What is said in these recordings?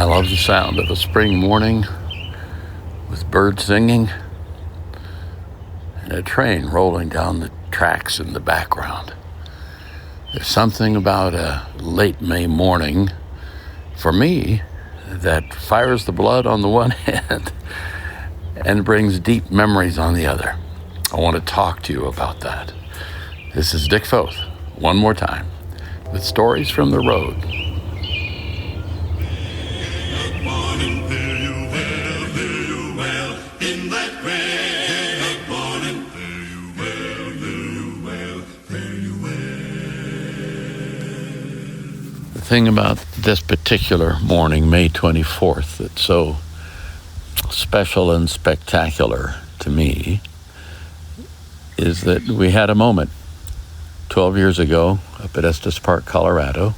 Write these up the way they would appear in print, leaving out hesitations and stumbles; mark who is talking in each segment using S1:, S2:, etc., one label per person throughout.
S1: love the sound of a spring morning with birds singing and a train rolling down the tracks in the background. There's something about a late May morning, for me, that fires the blood on the one hand and brings deep memories on the other. I want to talk to you about that. This is Dick Foth, one more time, with stories from the road. The thing about this particular morning, May 24th, that's so special and spectacular to me is that we had a moment 12 years ago up at Estes Park, Colorado,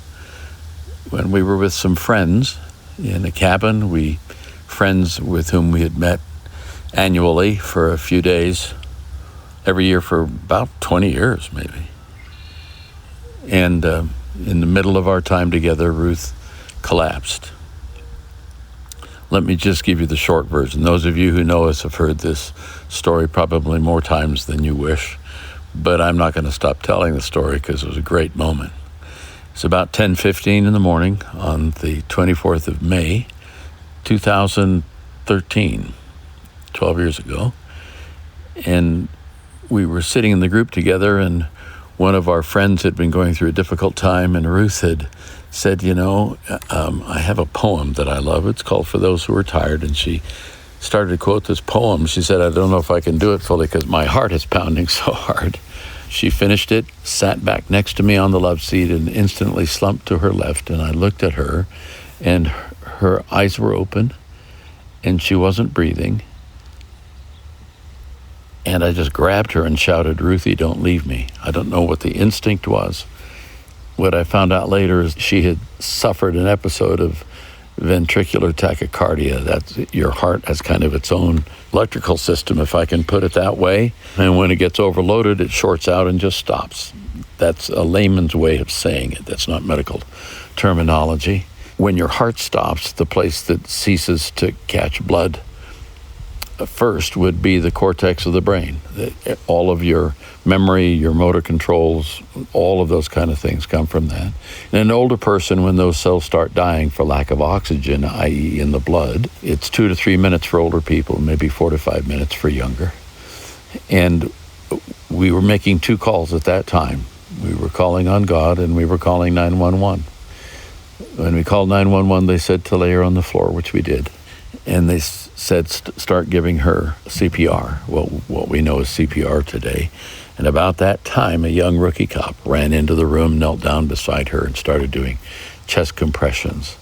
S1: when we were with some friends in a cabin. Friends with whom we had met annually for a few days, every year for about 20 years maybe. And in the middle of our time together, Ruth collapsed. Let me just give you the short version. Those of you who know us have heard this story probably more times than you wish, but I'm not going to stop telling the story because it was a great moment. It's about 10:15 in the morning on the 24th of May, 2013, 12 years ago, and we were sitting in the group together, and one of our friends had been going through a difficult time, and Ruth had said, I have a poem that I love. It's called For Those Who Are Tired, and she started to quote this poem. She said, I don't know if I can do it fully because my heart is pounding so hard. She finished it, sat back next to me on the love seat, and instantly slumped to her left, and I looked at her, and her eyes were open, and she wasn't breathing. And I just grabbed her and shouted, Ruthie, don't leave me. I don't know what the instinct was. What I found out later is she had suffered an episode of ventricular tachycardia. That's your heart has kind of its own electrical system, if I can put it that way. And when it gets overloaded, it shorts out and just stops. That's a layman's way of saying it. That's not medical terminology. When your heart stops, the place that ceases to catch blood first would be the cortex of the brain. All of your memory, your motor controls, all of those kind of things come from that. In an older person, when those cells start dying for lack of oxygen, i.e. in the blood, it's 2 to 3 minutes for older people, maybe 4 to 5 minutes for younger. And we were making 2 calls at that time. We were calling on God and we were calling 911. When we called 911, they said to lay her on the floor, which we did. And they said, start giving her CPR, what we know as CPR today. And about that time, a young rookie cop ran into the room, knelt down beside her, and started doing chest compressions.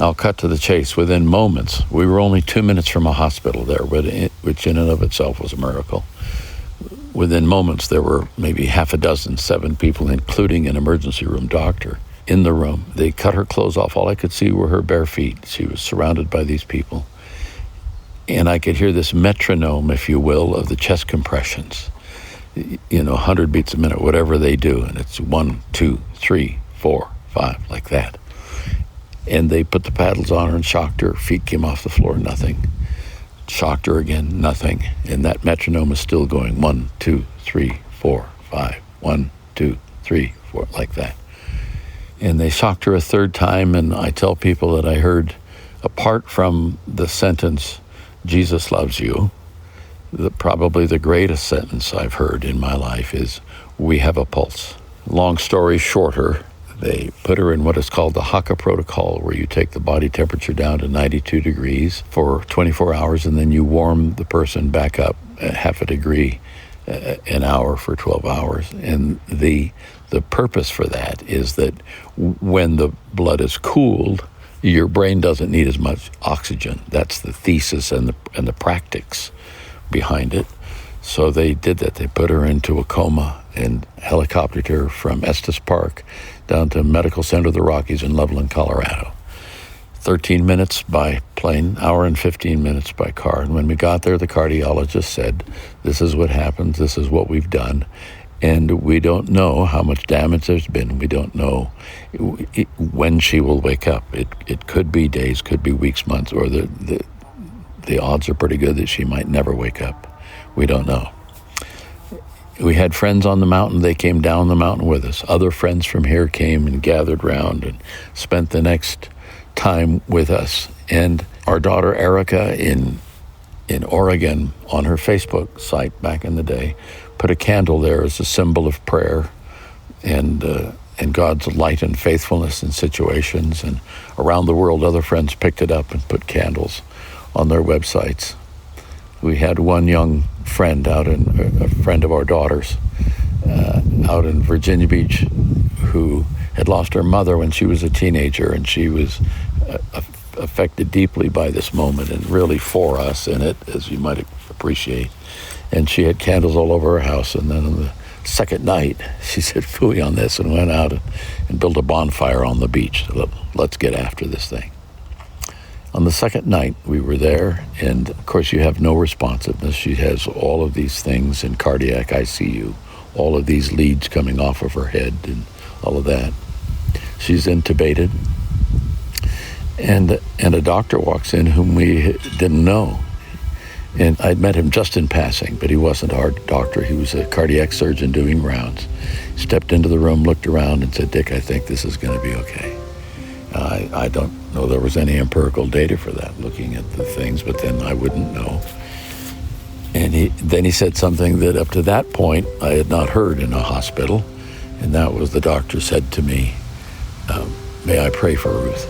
S1: I'll cut to the chase. Within moments, we were only 2 minutes from a hospital there, which in and of itself was a miracle. Within moments, there were maybe 6, 7 people, including an emergency room doctor, in the room. They cut her clothes off. All I could see were her bare feet. She was surrounded by these people. And I could hear this metronome, if you will, of the chest compressions. 100 beats a minute, whatever they do. And it's 1, 2, 3, 4, 5, like that. And they put the paddles on her and shocked her. Feet came off the floor, nothing. Shocked her again, nothing. And that metronome is still going 1, 2, 3, 4, 5, 1, 2, 3, 4, like that. And they shocked her a third time, and I tell people that I heard, apart from the sentence, Jesus loves you, probably the greatest sentence I've heard in my life is, we have a pulse. Long story shorter, they put her in what is called the Haka protocol, where you take the body temperature down to 92 degrees for 24 hours, and then you warm the person back up a half a degree an hour for 12 hours. And the purpose for that is that when the blood is cooled, your brain doesn't need as much oxygen. That's the thesis and the practice behind it. So they did that. They put her into a coma and helicoptered her from Estes Park down to Medical Center of the Rockies in Loveland, Colorado. 13 minutes by plane, hour and 15 minutes by car. And when we got there, the cardiologist said, this is what happens, this is what we've done. And we don't know how much damage there's been. We don't know when she will wake up. It could be days, could be weeks, months, or the odds are pretty good that she might never wake up. We don't know. We had friends on the mountain. They came down the mountain with us. Other friends from here came and gathered round and spent the next time with us. And our daughter Erica in Oregon, on her Facebook site back in the day, put a candle there as a symbol of prayer and God's light and faithfulness in situations. And around the world, other friends picked it up and put candles on their websites. We had one young friend a friend of our daughter's, out in Virginia Beach, who had lost her mother when she was a teenager, and she was affected deeply by this moment and really for us in it, as you might appreciate. And she had candles all over her house. And then on the second night, she said phooey on this and went out and built a bonfire on the beach. Let's get after this thing. On the second night, we were there, and of course you have no responsiveness. She has all of these things in cardiac ICU, all of these leads coming off of her head and all of that. She's intubated, and a doctor walks in whom we didn't know. And I'd met him just in passing, but he wasn't our doctor. He was a cardiac surgeon doing rounds. Stepped into the room, looked around, and said, "Dick, I think this is going to be okay." I don't know there was any empirical data for that, looking at the things, but then I wouldn't know. And then he said something that up to that point I had not heard in a hospital, and that was the doctor said to me, "May I pray for Ruth?"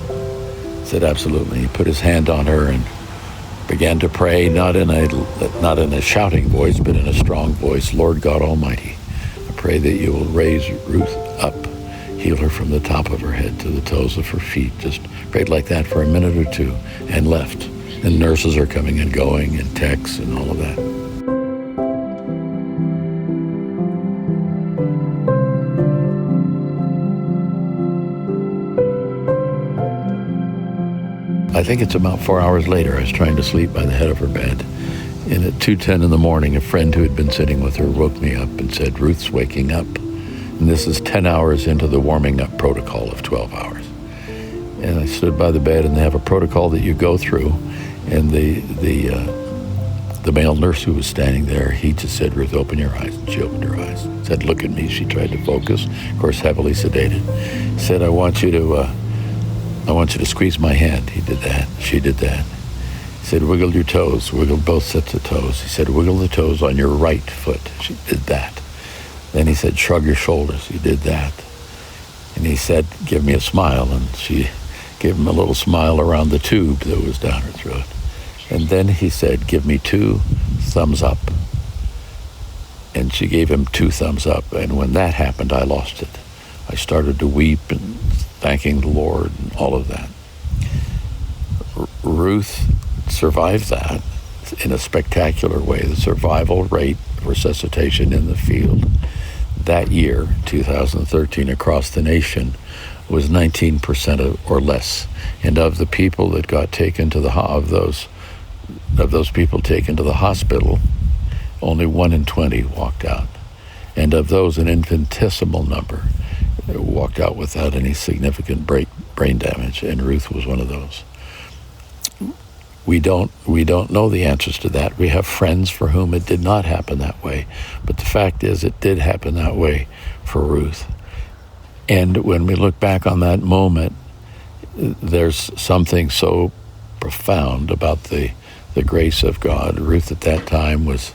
S1: I said, "Absolutely." He put his hand on her and began to pray, not in a shouting voice, but in a strong voice. "Lord God Almighty, I pray that you will raise Ruth up, heal her from the top of her head to the toes of her feet." Just prayed like that for a minute or two and left. And nurses are coming and going and texts and all of that. I think it's about 4 hours later, I was trying to sleep by the head of her bed. And at 2:10 in the morning, a friend who had been sitting with her woke me up and said, "Ruth's waking up." And this is 10 hours into the warming up protocol of 12 hours. And I stood by the bed, and they have a protocol that you go through. And the male nurse who was standing there, he just said, "Ruth, open your eyes." And she opened her eyes. Said, "Look at me." She tried to focus, of course, heavily sedated. Said, I want you to squeeze my hand." He did that. She did that. He said, "Wiggle your toes. Wiggle both sets of toes." He said, "Wiggle the toes on your right foot." She did that. Then he said, "Shrug your shoulders." He did that. And he said, "Give me a smile." And she gave him a little smile around the tube that was down her throat. And then he said, "Give me 2 thumbs up." And she gave him 2 thumbs up. And when that happened, I lost it. I started to weep and thanking the Lord and all of that. Ruth survived that in a spectacular way. The survival rate of resuscitation in the field that year, 2013, across the nation was 19% or less. And of the people that got taken to of those people taken to the hospital, only 1 in 20 walked out. And of those, an infinitesimal number walked out without any significant brain damage, and Ruth was one of those. We don't know the answers to that. We have friends for whom it did not happen that way, but the fact is it did happen that way for Ruth. And when we look back on that moment, there's something so profound about the grace of God. Ruth at that time was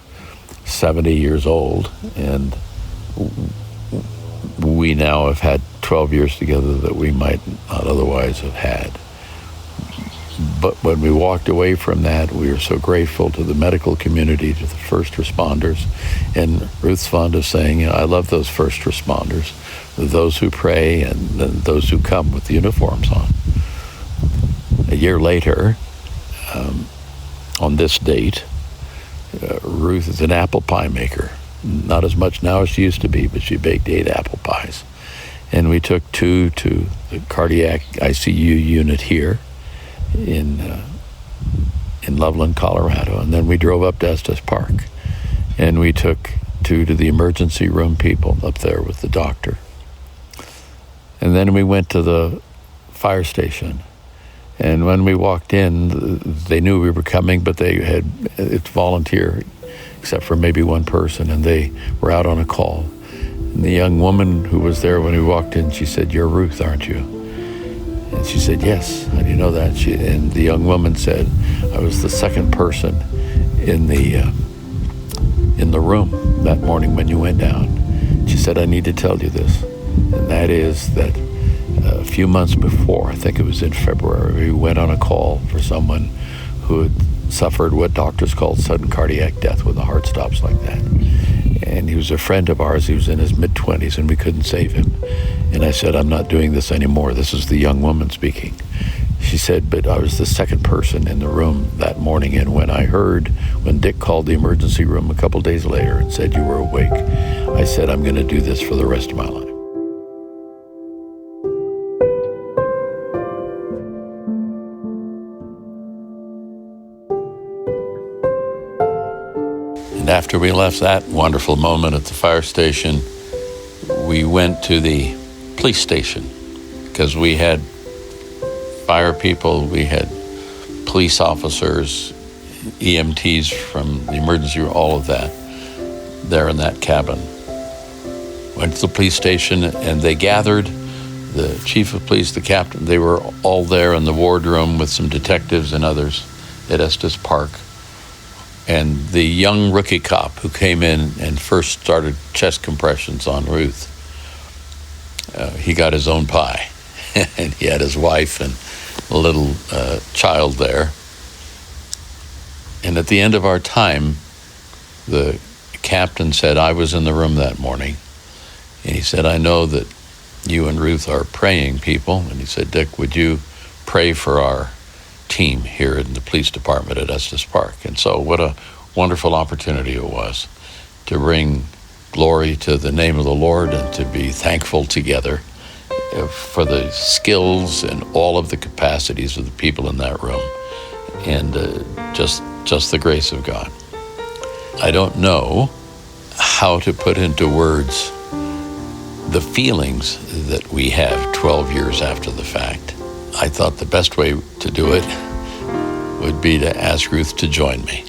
S1: 70 years old, and we now have had 12 years together that we might not otherwise have had. But when we walked away from that, we are so grateful to the medical community, to the first responders. And Ruth's fond of saying, I love those first responders, those who pray and those who come with the uniforms on. A year later, on this date, Ruth is an apple pie maker. Not as much now as she used to be, but she baked 8 apple pies. And we took 2 to the cardiac ICU unit here in Loveland, Colorado. And then we drove up to Estes Park. And we took to the emergency room people up there with the doctor. And then we went to the fire station. And when we walked in, they knew we were coming, but it's volunteer, except for maybe one person, and they were out on a call. And the young woman who was there when we walked in, she said, "You're Ruth, aren't you?" And she said, "Yes, how do you know that?" And the young woman said, "I was the second person in the room that morning when you went down." She said, "I need to tell you this, and that is that a few months before, I think it was in February, we went on a call for someone who had suffered what doctors call sudden cardiac death when the heart stops like that. And he was a friend of ours. He was in his mid-20s, and we couldn't save him. And I said, "I'm not doing this anymore." This is the young woman speaking. She said, "But I was the second person in the room that morning, and when Dick called the emergency room a couple days later and said you were awake, I said, I'm going to do this for the rest of my life." And after we left that wonderful moment at the fire station, we went to the police station because we had fire people, we had police officers, EMTs from the emergency room, all of that, there in that cabin. Went to the police station and they gathered, the chief of police, the captain, they were all there in the wardroom with some detectives and others at Estes Park. And the young rookie cop who came in and first started chest compressions on Ruth, he got his own pie. And he had his wife and a little child there. And at the end of our time, the captain said, "I was in the room that morning." And he said, "I know that you and Ruth are praying people." And he said, "Dick, would you pray for our team here in the police department at Estes Park?" And so what a wonderful opportunity it was to bring glory to the name of the Lord and to be thankful together for the skills and all of the capacities of the people in that room, and just the grace of God. I don't know how to put into words the feelings that we have 12 years after the fact. I thought the best way to do it would be to ask Ruth to join me.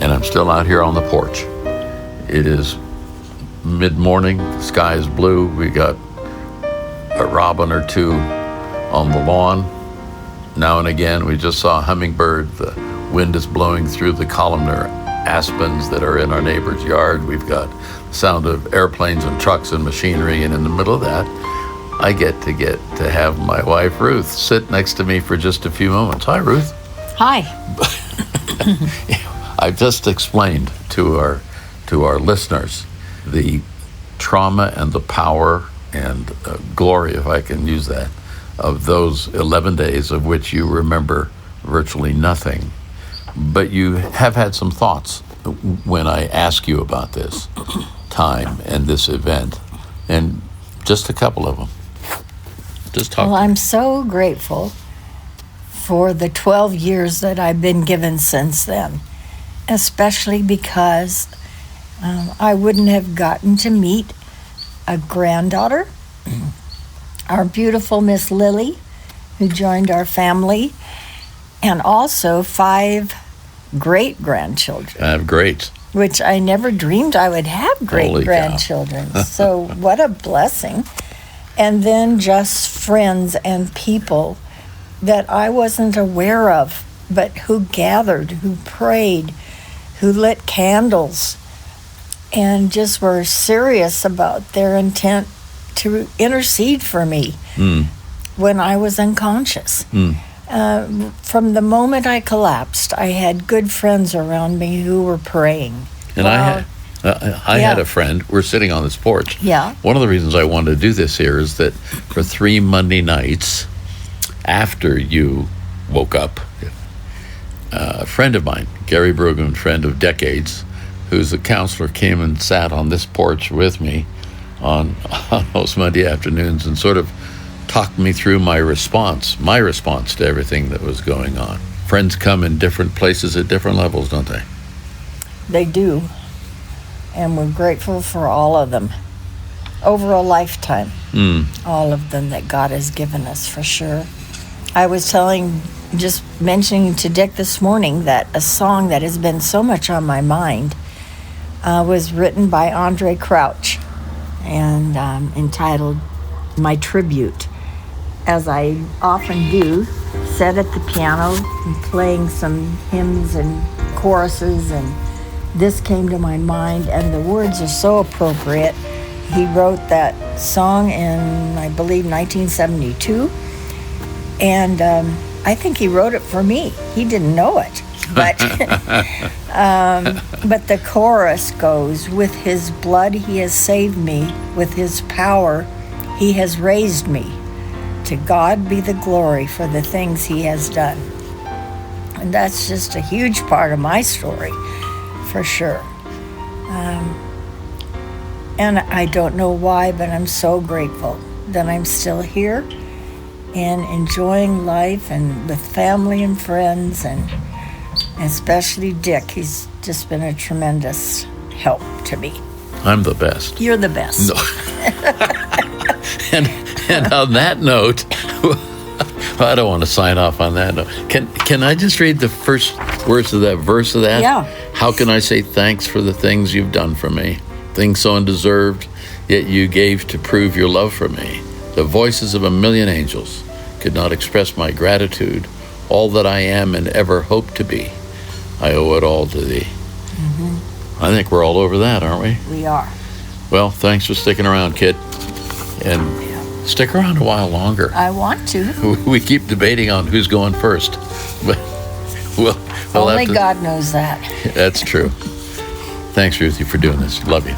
S1: And I'm still out here on the porch. It is mid-morning, the sky is blue, we got a robin or two on the lawn. Now and again, we just saw a hummingbird. The wind is blowing through the columnar aspens that are in our neighbor's yard. We've got the sound of airplanes and trucks and machinery, and in the middle of that, I get to have my wife, Ruth, sit next to me for just a few moments. Hi, Ruth.
S2: Hi.
S1: I've just explained to our listeners the trauma and the power and glory, if I can use that, of those 11 days of which you remember virtually nothing. But you have had some thoughts when I ask you about this time and this event, and just a couple of them. Just talk.
S2: Well, I'm so grateful for the 12 years that I've been given since then, especially because I wouldn't have gotten to meet a granddaughter, our beautiful Miss Lily, who joined our family, and also 5 great-grandchildren.
S1: Great.
S2: Which I never dreamed I would have great-grandchildren. So what a blessing. And then just friends and people that I wasn't aware of, but who gathered, who prayed, who lit candles, and just were serious about their intent to intercede for me when I was unconscious. From the moment I collapsed, I had good friends around me who were praying.
S1: And I had a friend. We're sitting on this porch.
S2: Yeah.
S1: One of the reasons I wanted to do this here is that for 3 Monday nights after you woke up, A friend of mine, Gary Brueggemann, friend of decades, who's a counselor, came and sat on this porch with me on those Monday afternoons and sort of talked me through my response to everything that was going on. Friends come in different places at different levels, don't they?
S2: They do. And we're grateful for all of them. Over a lifetime. All of them that God has given us, for sure. I was just mentioning to Dick this morning that a song that has been so much on my mind was written by Andre Crouch and entitled My Tribute. As I often do, sat at the piano and playing some hymns and choruses, and this came to my mind, and the words are so appropriate. He wrote that song in, I believe, 1972, and I think he wrote it for me. He didn't know it, but but the chorus goes, "With his blood he has saved me, with his power he has raised me. To God be the glory for the things he has done." And that's just a huge part of my story, for sure. And I don't know why, but I'm so grateful that I'm still here and enjoying life and with family and friends, and especially Dick. He's just been a tremendous help to me.
S1: I'm the best.
S2: You're the best.
S1: No. And on that note, I don't want to sign off on that note. Can I just read the first words of that verse of that?
S2: Yeah.
S1: How can I say thanks for the things you've done for me? Things so undeserved, yet you gave to prove your love for me. The voices of a million angels could not express my gratitude. All that I am and ever hope to be, I owe it all to thee. I think we're all over that, aren't we?
S2: We are.
S1: Well, thanks for sticking around, kid. And stick around a while longer.
S2: I want to.
S1: We keep debating on who's going first. But we'll
S2: Only God knows that.
S1: That's true. Thanks, Ruthie, for doing this. Love you.